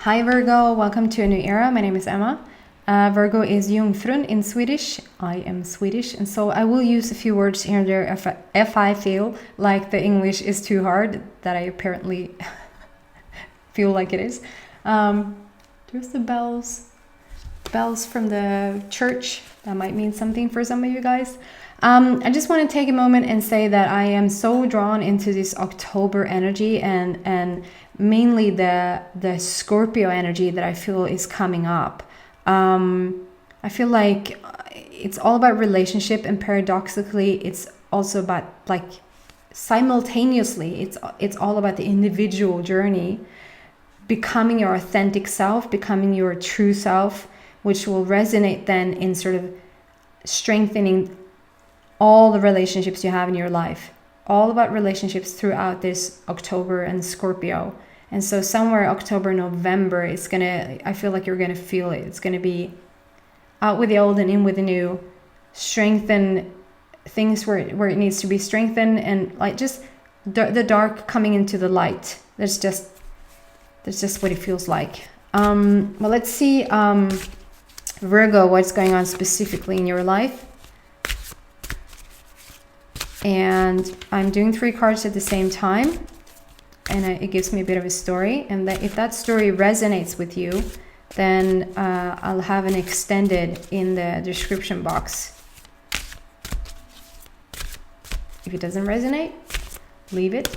Hi Virgo, welcome to a new era. My name is Emma. Virgo is Jungfrun in Swedish. I am Swedish, and so I will use a few words here and there if I feel like the English is too hard, that I apparently feel like it is. There's the bells from the church. That might mean something for some of you guys. I just want to take a moment and say that I am so drawn into this October energy and mainly the Scorpio energy that I feel is coming up. I feel like it's all about relationship, and paradoxically it's also about, like, simultaneously it's all about the individual journey, becoming your authentic self, becoming your true self, which will resonate then in sort of strengthening all the relationships you have in your life. All about relationships throughout this October and Scorpio. And so somewhere October, November, I feel like you're gonna feel it. It's gonna be out with the old and in with the new. Strengthen things where it needs to be strengthened, and like just the dark coming into the light. That's just what it feels like. Well, let's see, Virgo, what's going on specifically in your life. And I'm doing 3 cards at the same time, and it gives me a bit of a story, and that if that story resonates with you, then I'll have an extended in the description box. If it doesn't resonate, leave it.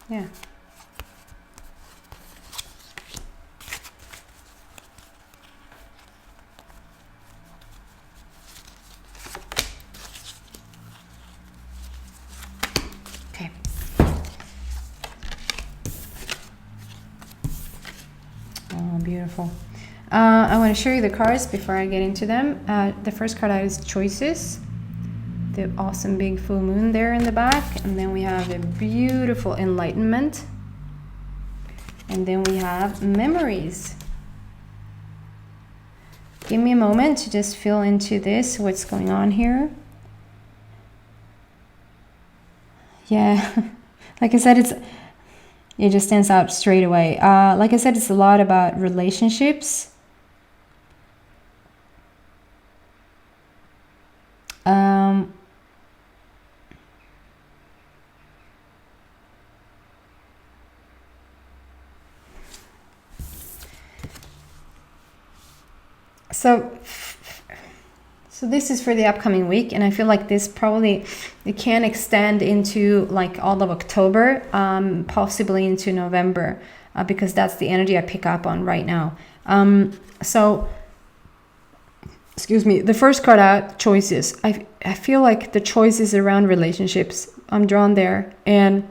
Yeah. Beautiful. I want to show you the cards before I get into them. The first card out is choices. The awesome big full moon there in the back. And then we have a beautiful enlightenment. And then we have memories. Give me a moment to just feel into this, what's going on here. Yeah, like I said, it just stands out straight away. Like I said, it's a lot about relationships. So this is for the upcoming week, and I feel like this probably, it can extend into like all of October, possibly into November, because that's the energy I pick up on right now. So, excuse me, the first card out, choices. I feel like the choices around relationships, I'm drawn there, and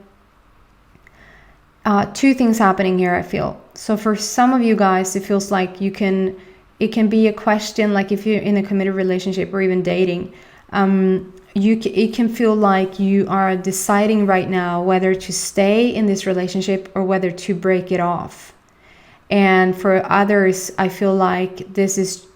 2 things happening here, I feel. So for some of you guys, it feels like it can be a question, like if you're in a committed relationship or even dating, it can feel like you are deciding right now whether to stay in this relationship or whether to break it off. And for others, I feel like this is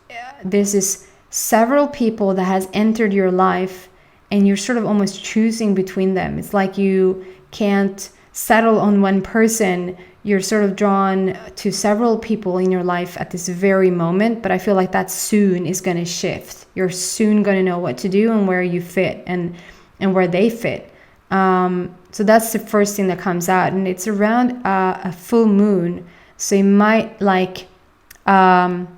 several people that has entered your life, and you're sort of almost choosing between them. It's like you can't settle on one person. You're sort of drawn to several people in your life at this very moment, but I feel like that soon is going to shift. You're soon going to know what to do and where you fit and where they fit. So that's the first thing that comes out, and it's around a full moon. So you might like, whenever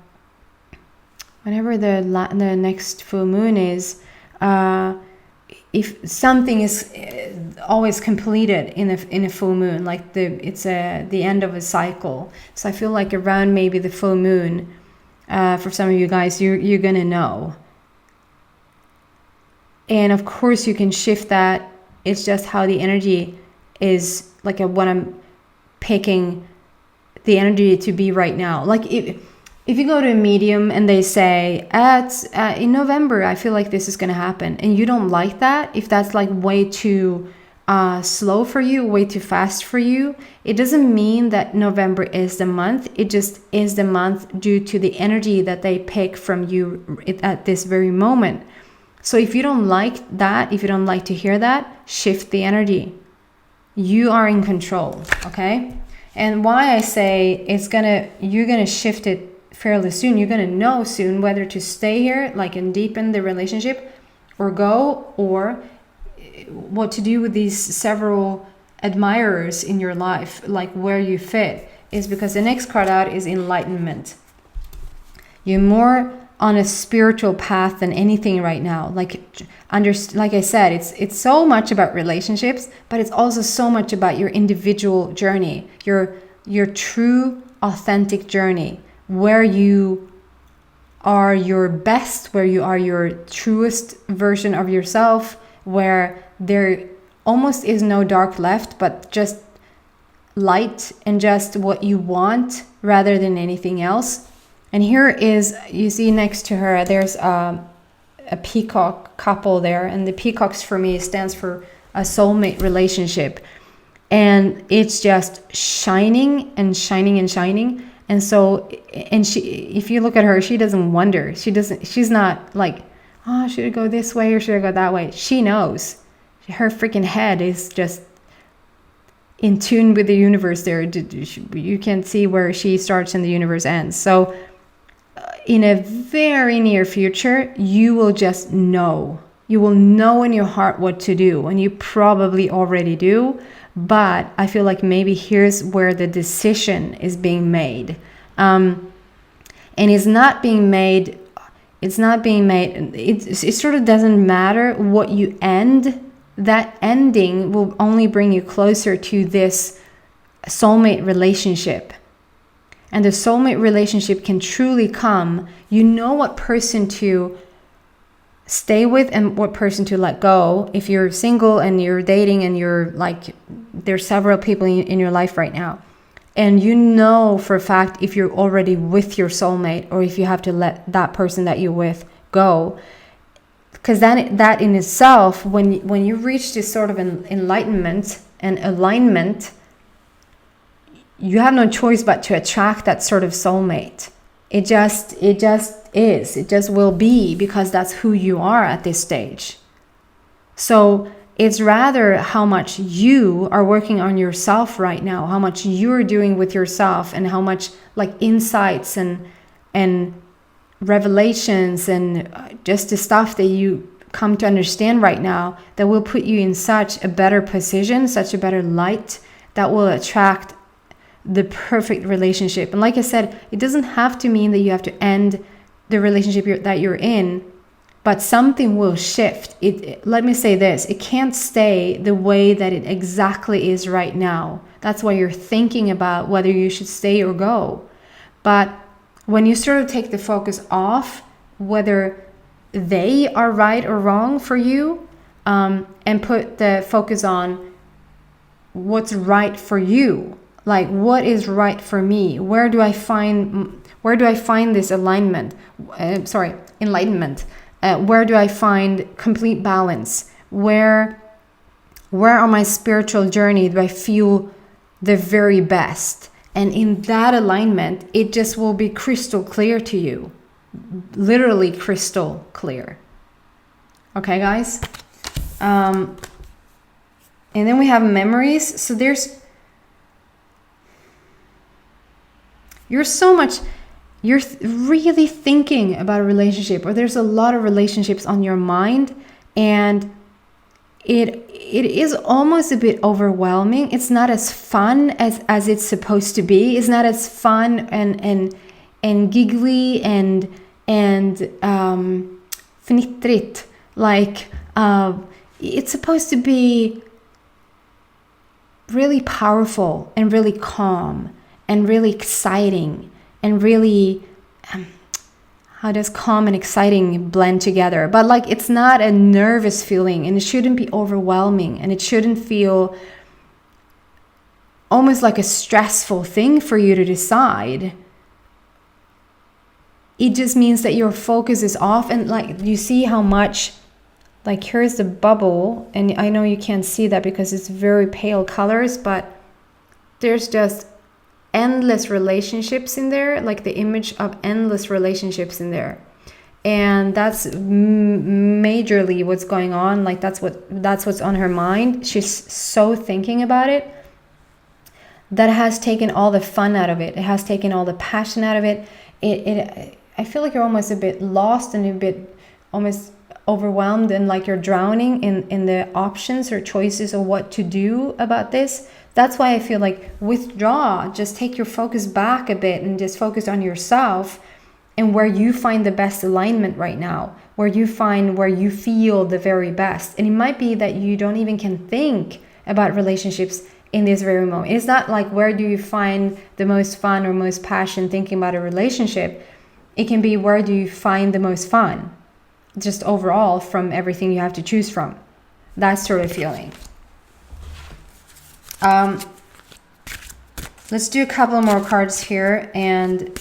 the next full moon is, if something is always completed in a full moon, like it's the end of a cycle. So I feel like around maybe the full moon, for some of you guys, you're gonna know. And of course you can shift that. It's just how the energy is, like what I'm picking the energy to be right now. Like if you go to a medium and they say, in November, I feel like this is going to happen, and you don't like that, if that's like way too slow for you, way too fast for you. It doesn't mean that November is the month. It just is the month due to the energy that they pick from you at this very moment. So if you don't like that, if you don't like to hear that, shift the energy. You are in control, okay? And why I say you're gonna shift it fairly soon. You're gonna know soon whether to stay here, like, and deepen the relationship, or go, or what to do with these several admirers in your life, like where you fit, is because the next card out is enlightenment. You're more on a spiritual path than anything right now. Like I said, it's so much about relationships, but it's also so much about your individual journey, your true, authentic journey, where you are your best, where you are your truest version of yourself, where there almost is no dark left, but just light and just what you want rather than anything else. And here is, you see next to her, there's a peacock couple there. And the peacocks for me stands for a soulmate relationship. And it's just shining and shining and shining. And so, and she, if you look at her, she doesn't wonder. She's not like, oh, should I go this way or should I go that way? She knows. Her freaking head is just in tune with the universe there. You can see where she starts and the universe ends. So in a very near future, you will just know. You will know in your heart what to do, and you probably already do. But I feel like maybe here's where the decision is being made. And it's not being made. It sort of doesn't matter what you end. That ending will only bring you closer to this soulmate relationship. And the soulmate relationship can truly come. You know what person to stay with and what person to let go. If you're single and you're dating and you're like, there's several people in your life right now. And you know for a fact if you're already with your soulmate or if you have to let that person that you're with go. Because that in itself, when you reach this sort of enlightenment and alignment, you have no choice but to attract that sort of soulmate. It just is. It just will be, because that's who you are at this stage. So it's rather how much you are working on yourself right now, how much you're doing with yourself, and how much like insights and revelations and just the stuff that you come to understand right now that will put you in such a better position, such a better light, that will attract the perfect relationship. And like I said, it doesn't have to mean that you have to end the relationship that you're in, but something will shift. Let me say this, it can't stay the way that it exactly is right now. That's why you're thinking about whether you should stay or go. But when you sort of take the focus off whether they are right or wrong for you, and put the focus on what's right for you, like what is right for me, where do I find this enlightenment? Where do I find complete balance? Where on my spiritual journey do I feel the very best? And in that alignment, it just will be crystal clear to you. Literally crystal clear. Okay, guys? And then we have memories. So you're really thinking about a relationship, or there's a lot of relationships on your mind, and it is almost a bit overwhelming. It's not as fun as it's supposed to be. It's not as fun and giggly and fnittrigt. Like it's supposed to be really powerful and really calm and really exciting and really how does calm and exciting blend together? But like, it's not a nervous feeling, and it shouldn't be overwhelming, and it shouldn't feel almost like a stressful thing for you to decide. It just means that your focus is off, and like, you see how much like here's the bubble, and I know you can't see that because it's very pale colors, but there's just endless relationships in there, like the image of endless relationships in there. And that's majorly what's going on. Like that's what's on her mind. She's so thinking about it. That has taken all the fun out of it. It has taken all the passion out of it. I feel like you're almost a bit lost and a bit almost overwhelmed, and like you're drowning in the options or choices of what to do about this. That's why I feel like withdraw, just take your focus back a bit and just focus on yourself and where you find the best alignment right now, where you feel the very best. And it might be that you don't even can think about relationships in this very moment. It's not like where do you find the most fun or most passion thinking about a relationship. It can be where do you find the most fun, just overall from everything you have to choose from. That sort of feeling. Let's do a couple more cards here and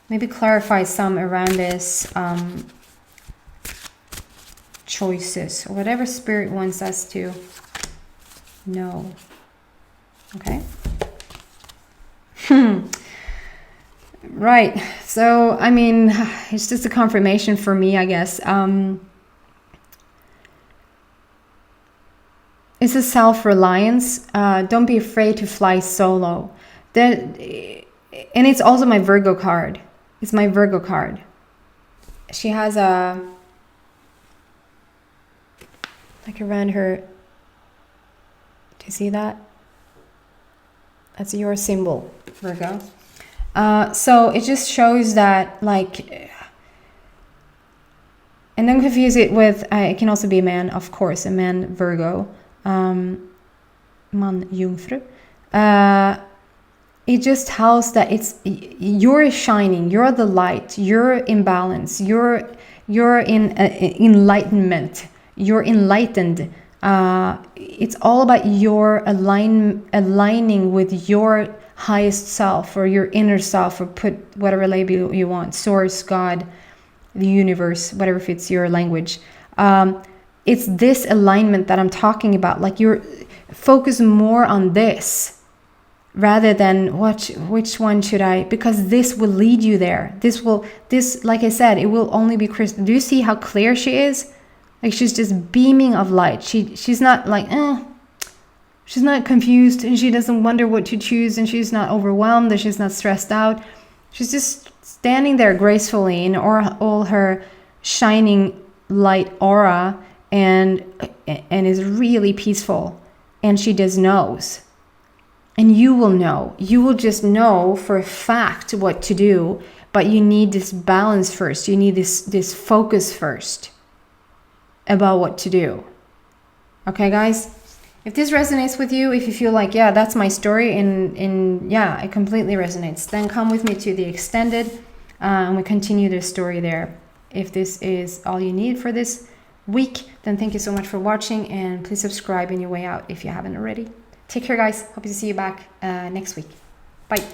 maybe clarify some around this choices or whatever Spirit wants us to know. Okay. Right. So, I mean, it's just a confirmation for me, I guess. It's a self-reliance. Don't be afraid to fly solo. And it's also my Virgo card. It's my Virgo card. She has a, like around her, do you see that? That's your symbol, Virgo. So it just shows that, like, and don't confuse it with, it can also be a man, of course, a man, Virgo, man, Jungfru. It just tells that you're shining, you're the light, you're in balance, you're in enlightenment, you're enlightened. It's all about your aligning with your highest self or your inner self, or put whatever label you want, source, God, the universe, whatever fits your language. It's this alignment that I'm talking about. Like you're focus more on this rather than which one should I, because this will lead you there. This like I said, it will only be crystal. Do you see how clear she is? Like she's just beaming of light. She's not like, she's not confused, and she doesn't wonder what to choose, and she's not overwhelmed, and she's not stressed out. She's just standing there gracefully in all her shining light aura, and is really peaceful. And she just knows. And you will know. You will just know for a fact what to do, but you need this balance first. You need this focus first about what to do. Okay, guys? If this resonates with you, if you feel like, yeah, that's my story, and yeah, it completely resonates, then come with me to the extended, and we continue the story there. If this is all you need for this week, then thank you so much for watching, and please subscribe on your way out if you haven't already. Take care, guys. Hope to see you back next week. Bye.